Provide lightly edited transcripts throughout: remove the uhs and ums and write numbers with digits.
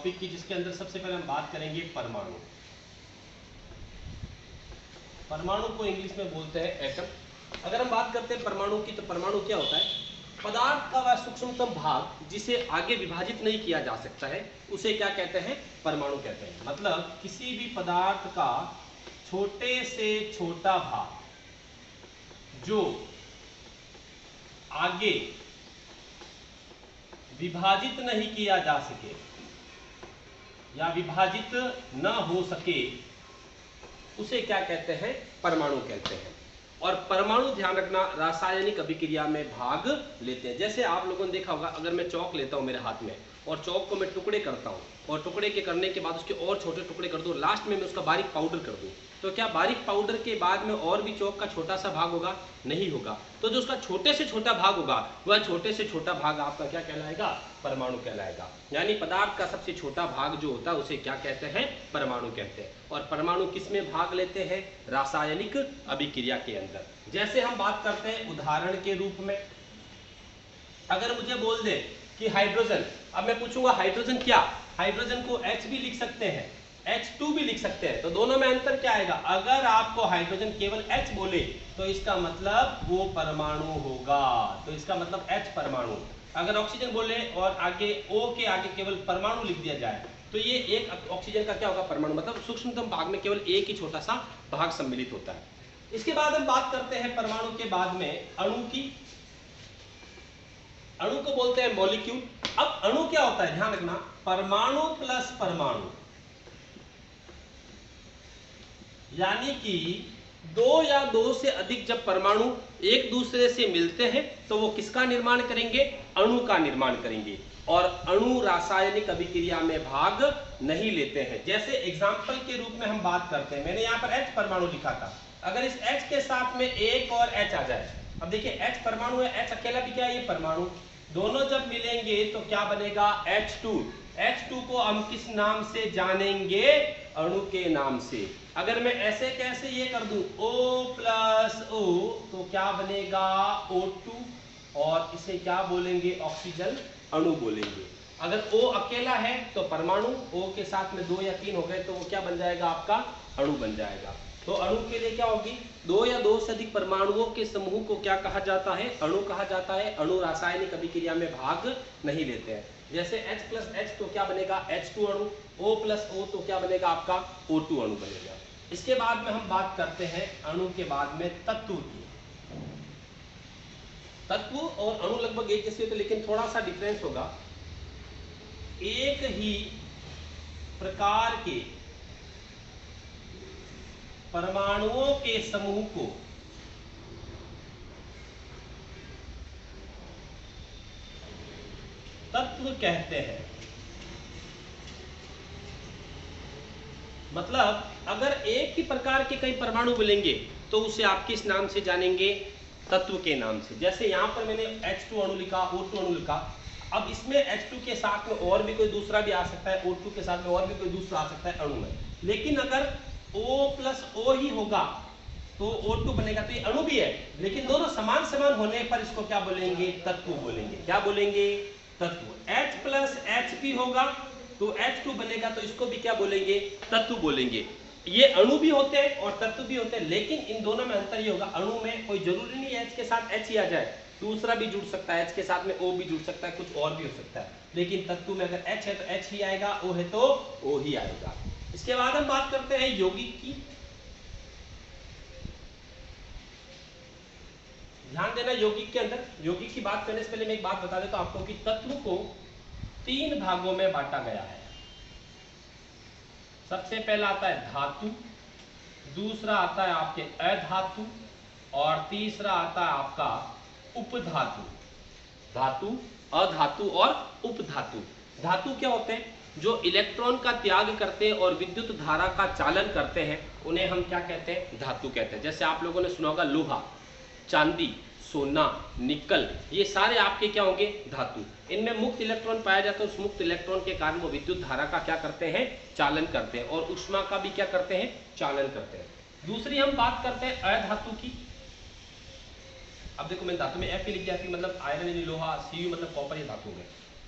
Topic की, जिसके अंदर सबसे पहले हम बात करेंगे परमाणु। परमाणु को इंग्लिश में बोलते हैं एटम। अगर हम बात करते हैं परमाणु की, तो परमाणु क्या होता है? पदार्थ का वह सूक्ष्मतम भाग जिसे आगे विभाजित नहीं किया जा सकता है, उसे क्या कहते हैं? परमाणु कहते हैं। मतलब किसी भी पदार्थ का छोटे से छोटा भाग जो आगे विभाजित नहीं किया जा सके या विभाजित न हो सके, उसे क्या कहते हैं? परमाणु कहते हैं। और परमाणु, ध्यान रखना, रासायनिक अभिक्रिया में भाग लेते हैं। जैसे आप लोगों ने देखा होगा, अगर मैं चौक लेता हूं मेरे हाथ में और चौक को मैं टुकड़े करता हूं और टुकड़े के करने के बाद उसके और छोटे टुकड़े कर दूं, लास्ट में मैं उसका बारीक पाउडर कर दूं, तो क्या बारीक पाउडर के बाद में और भी चौक का छोटा सा भाग होगा? नहीं होगा। तो जो उसका छोटे से छोटा भाग होगा, वह छोटे से छोटा भाग आपका क्या कहलाएगा? परमाणु कहलाएगा। यानी पदार्थ का सबसे छोटा भाग जो होता है उसे क्या कहते हैं? परमाणु कहते हैं। और परमाणु किस में भाग लेते हैं? रासायनिक अभिक्रिया के अंदर। जैसे हम बात करते हैं उदाहरण के रूप में, अगर मुझे बोल दे कि हाइड्रोजन, अब मैं पूछूंगा हाइड्रोजन क्या? हाइड्रोजन को H भी लिख सकते हैं, H2 भी लिख सकते हैं, तो दोनों में अंतर क्या आएगा? अगर आपको हाइड्रोजन केवल H बोले तो इसका मतलब वो परमाणु होगा, तो इसका मतलब H परमाणु। अगर ऑक्सीजन बोले और आगे O के आगे केवल परमाणु लिख दिया जाए, तो ये एक ऑक्सीजन का क्या होगा? परमाणु। मतलब सूक्ष्मतम भाग में केवल एक ही छोटा सा भाग सम्मिलित होता है। इसके बाद हम बात करते हैं परमाणु के बाद में अणु की। अणु को बोलते हैं मॉलिक्यूल। अब अणु क्या होता है? ध्यान रखना, परमाणु प्लस परमाणु, यानी कि दो या दो से अधिक जब परमाणु एक दूसरे से मिलते हैं तो वो किसका निर्माण करेंगे? अणु का निर्माण करेंगे। और अणु रासायनिक अभिक्रिया में भाग नहीं लेते हैं। जैसे एग्जाम्पल के रूप में हम बात करते हैं, मैंने यहाँ पर H परमाणु लिखा था, अगर इस H के साथ में एक और H आ जाए, अब देखिए H परमाणु है, H अकेला भी क्या है? ये परमाणु। दोनों जब मिलेंगे तो क्या बनेगा? H2। H2 को हम किस नाम से जानेंगे? अणु के नाम से। अगर मैं ऐसे कैसे ये कर दूं O+O, तो क्या बनेगा? O2। और इसे क्या बोलेंगे? ऑक्सीजन अणु बोलेंगे। अगर O अकेला है तो परमाणु, O के साथ में 2 या 3 हो गए तो वो क्या बन जाएगा? आपका अणु बन जाएगा। तो अणु के लिए क्या होगी? 2 या 2 से अधिक परमाणुओं के समूह को क्या कहा जाता है? अणु कहा जाता है। अणु रासायनिक अभिक्रिया में भाग नहीं लेते हैं। जैसे H+H तो क्या बनेगा? H2 अणु। O+O तो क्या बनेगा? आपका O2 अणु बनेगा। इसके बाद में हम बात करते हैं अणु के बाद में तत्व की। तत्व और अणु लगभग एक जैसे होते, लेकिन थोड़ा सा डिफरेंस होगा। एक ही प्रकार के परमाणुओं के समूह को तत्व कहते हैं। मतलब अगर एक ही प्रकार के कई परमाणु मिलेंगे तो उसे आप किस नाम से जानेंगे? तत्व के नाम से। जैसे यहाँ पर मैंने H2 अणु लिखा, O2 अणु लिखा। अब इसमें H2 के साथ में और भी कोई दूसरा भी आ सकता है, O2 के साथ में और भी कोई दूसरा आ सकता है अणु में। लेकिन अगर O+O ही होगा तो O2 बनेगा, तो ये अणु भी है, लेकिन दोनों समान समान होने पर इसको क्या बोलेंगे? तत्व बोलेंगे। क्या बोलेंगे? तत्व। H+H भी होगा तो H2 बनेगा, तो इसको भी क्या बोलेंगे? तत्व बोलेंगे। ये अणु भी होते हैं और तत्व भी होते हैं, लेकिन इन दोनों में अंतर ये होगा, अणु में कोई जरूरी नहीं H के साथ H ही आ जाए, दूसरा भी जुड़ सकता है, H के साथ में O भी जुड़ सकता है, कुछ और भी हो सकता है। लेकिन तत्व में अगर H है तो H ही आएगा, O है तो O ही आएगा। इसके बाद हम बात करते हैं यौगिक की। ध्यान देना, यौगिक के अंदर, यौगिक की बात करने से पहले मैं एक बात बता देता हूं आपको कि तत्व को 3 भागों में बांटा गया है। सबसे पहला आता है धातु, दूसरा आता है आपके अधातु, और तीसरा आता है आपका उपधातु। धातु, अधातु और उपधातु। धातु क्या होते हैं? जो इलेक्ट्रॉन का त्याग करते हैं और विद्युत धारा का चालन करते हैं, उन्हें हम क्या कहते हैं? धातु कहते हैं। जैसे आप लोगों ने सुना होगा लोहा, चांदी, सोना, निकल, ये सारे आपके क्या होंगे? धातु। इनमें मुक्त इलेक्ट्रॉन पाया जाता है, उस मुक्त इलेक्ट्रॉन के कारण वो विद्युत धारा का क्या करते हैं? चालन करते हैं, और ऊष्मा का भी क्या करते हैं? चालन करते हैं। दूसरी हम बात करते हैं अधातु की। अब देखो मैं धातु में F लिख दिया, मतलब आयरन यानी लोहा, Cu मतलब कॉपर, ये धातु में।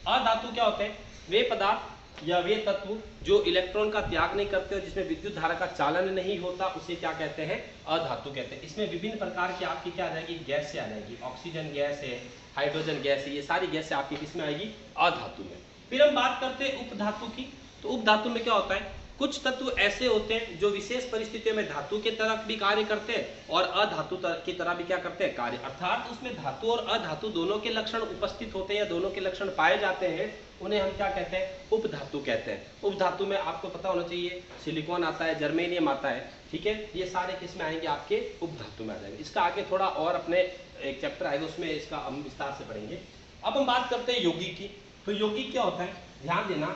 अधातु क्या होते हैं? वे पदार्थ या वे तत्व जो इलेक्ट्रॉन का त्याग नहीं करते और जिसमें विद्युत धारा का चालन नहीं होता उसे क्या कहते हैं, अधातु कहते हैं। इसमें विभिन्न प्रकार की आपकी क्या आ जाएगी, गैस से आ जाएगी, ऑक्सीजन गैस है, हाइड्रोजन गैस है, ये सारी गैस आपकी किसमें आएगी, अधातु में। फिर हम बात करते हैं उपधातु की। तो उपधातु में क्या होता है, कुछ तत्व ऐसे होते हैं जो विशेष परिस्थितियों में धातु की तरह भी कार्य करते हैं और अधातु की तरह भी क्या करते हैं, कार्य, अर्थात उसमें धातु और अधातु दोनों के लक्षण उपस्थित होते हैं या दोनों के लक्षण पाए जाते हैं, उन्हें हम क्या कहते हैं, उपधातु कहते हैं। उपधातु में आपको पता होना चाहिए सिलिकॉन आता है, जर्मेनियम आता है, ठीक है, ये सारे किस में आएंगे, आपके उपधातु में आ जाएंगे। इसका आगे थोड़ा और अपने एक चैप्टर आएगा उसमें इसका हम विस्तार से पढ़ेंगे। अब हम बात करते हैं यौगिक की। तो यौगिक क्या होता है, ध्यान देना,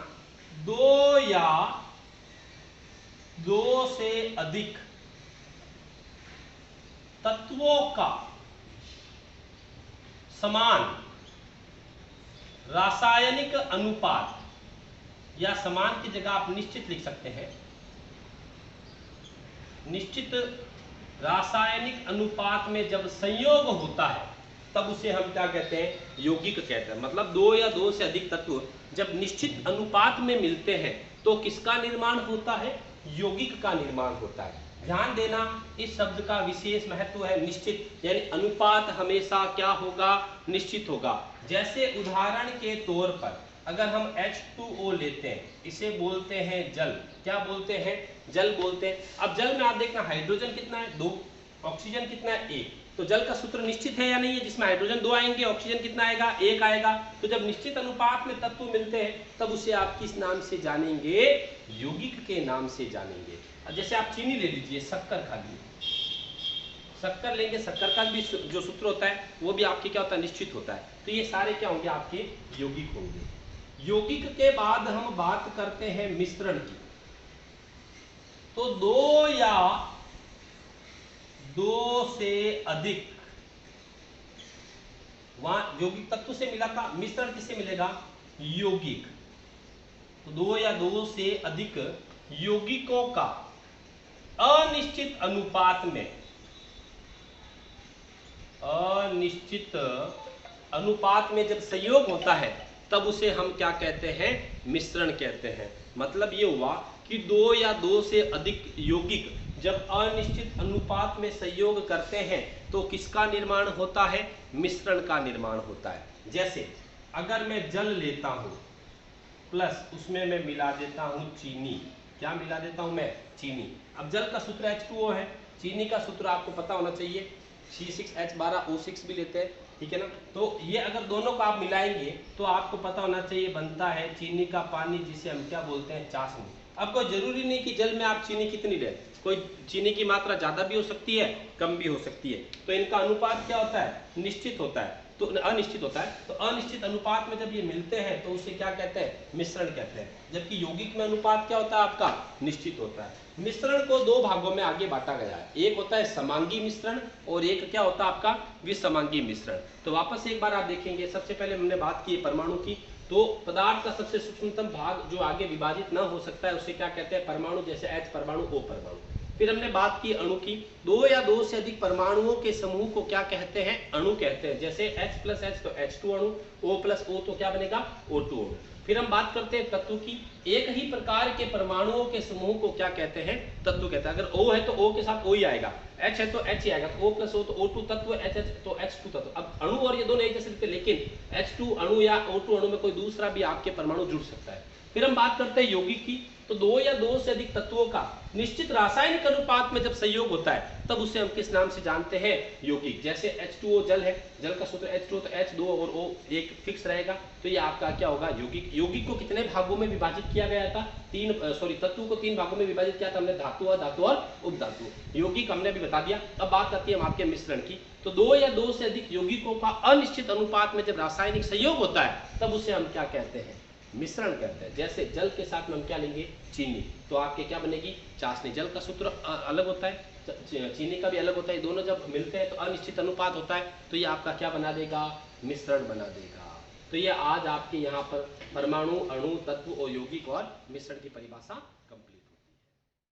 दो या दो से अधिक तत्वों का समान रासायनिक अनुपात, या समान की जगह आप निश्चित लिख सकते हैं, निश्चित रासायनिक अनुपात में जब संयोग होता है तब उसे हम क्या कहते हैं, यौगिक कहते हैं। मतलब दो या दो से अधिक तत्व जब निश्चित अनुपात में मिलते हैं तो किसका निर्माण होता है, यौगिक का निर्माण होता है। ध्यान देना, इस शब्द का विशेष महत्व है निश्चित, यानी अनुपात हमेशा क्या होगा, निश्चित होगा। जैसे उदाहरण के तौर पर अगर हम H2O लेते हैं, इसे बोलते हैं जल, क्या बोलते हैं, जल बोलते हैं। अब जल में आप देखना हाइड्रोजन कितना है, 2, ऑक्सीजन कितना है, 1। तो जल का सूत्र निश्चित है या नहीं है, जिसमें हाइड्रोजन 2 आएंगे, ऑक्सीजन कितना आएगा, 1 आएगा। तो जब निश्चित अनुपात में तत्व मिलते हैं तब उसे आप किस नाम से जानेंगे, यौगिक के नाम से जानेंगे। जैसे आप चीनी ले लीजिए, शक्कर खा लीजिए, शक्कर लेंगे, शक्कर का भी जो सूत्र होता है वो भी आपके क्या होता है, निश्चित होता है। तो ये सारे क्या होंगे, आपके यौगिक होंगे। यौगिक के बाद हम बात करते हैं मिश्रण की। तो दो या दो से अधिक, वहां यौगिक तत्व से मिला था, मिश्रण किससे मिलेगा, यौगिक। तो दो या दो से अधिक यौगिकों का अनिश्चित अनुपात में, अनिश्चित अनुपात में जब संयोग होता है तब उसे हम क्या कहते हैं, मिश्रण कहते हैं। मतलब ये हुआ कि दो या दो से अधिक यौगिक जब अनिश्चित अनुपात में संयोग करते हैं तो किसका निर्माण होता है, मिश्रण का निर्माण होता है। जैसे अगर मैं जल लेता हूं प्लस उसमें मैं मिला देता हूं चीनी, क्या मिला देता हूं मैं, चीनी। अब जल का सूत्र H2O है, चीनी का सूत्र आपको पता होना चाहिए C6H12O6 भी लेते हैं, ठीक है ना। तो ये अगर दोनों को आप मिलाएंगे तो आपको पता होना चाहिए बनता है चीनी का पानी, जिसे हम क्या बोलते हैं, चाशनी। अब कोई जरूरी नहीं कि जल में आप चीनी कितनी लें, कोई चीनी की मात्रा ज्यादा भी हो सकती है, कम भी हो सकती है। तो इनका अनुपात क्या होता है, निश्चित होता है, तो अनिश्चित होता है। तो अनिश्चित अनुपात में जब ये मिलते हैं तो उसे क्या कहते हैं, मिश्रण कहते हैं। जबकि यौगिक में अनुपात क्या होता है, आपका निश्चित होता है। मिश्रण को दो भागों में आगे बांटा गया है, एक होता है समांगी मिश्रण और एक क्या होता है आपका, विसमांगी मिश्रण। तो वापस एक बार आप देखेंगे, सबसे पहले हमने बात की परमाणु की। तो पदार्थ का सबसे सूक्ष्मतम भाग जो आगे विभाजित न हो सकता है उसे क्या कहते हैं, परमाणु। जैसे H परमाणु, O परमाणु। फिर हमने बात की अणु की। दो या दो से अधिक परमाणुओं के समूह को क्या कहते हैं, अणु कहते हैं। जैसे H प्लस H तो H2 अणु, O प्लस O तो क्या बनेगा, O2 अणु। फिर हम बात करते हैं तत्व की। एक ही प्रकार के परमाणुओं के समूह को क्या कहते हैं, तत्व कहते हैं। अगर O है तो O के साथ O ही आएगा, H है तो H ही आएगा, तो O प्लस O तो O2 तत्व, H तो H2 तत्व। अब अणु और ये दोनों एक जैसे दिखते हैं, लेकिन H2 अणु या O2 अणु में कोई दूसरा भी आपके परमाणु जुड़ सकता है। फिर हम बात करते हैं यौगिक की। तो दो या दो से अधिक तत्वों का निश्चित रासायनिक अनुपात में जब संयोग होता है तब उसे हम किस नाम से जानते हैं, यौगिक। जैसे H2O जल है, जल का सूत्र H2O तो H2 और O एक फिक्स रहेगा, तो ये आपका क्या होगा, यौगिक। यौगिक को कितने भागों में विभाजित किया गया था, तत्व को 3 भागों में विभाजित किया था हमने, धातु, अधातु और उपधातु। यौगिक हमने भी बता दिया। अब बात आती है हम आपके मिश्रण की। तो दो या दो से अधिक यौगिकों का अनिश्चित अनुपात में जब रासायनिक संयोग होता है तब उसे हम क्या कहते हैं, मिश्रण कहते हैं। जैसे जल के साथ में हम क्या लेंगे, चीनी, तो आपके क्या बनेगी, चाशनी। जल का सूत्र अलग होता है, चीनी का भी अलग होता है। दोनों जब मिलते हैं तो अनिश्चित अनुपात होता है, तो ये आपका क्या बना देगा, मिश्रण बना देगा। तो ये आज आपके यहाँ पर परमाणु, अणु, तत्व और यौगिक और मिश्रण की परिभाषा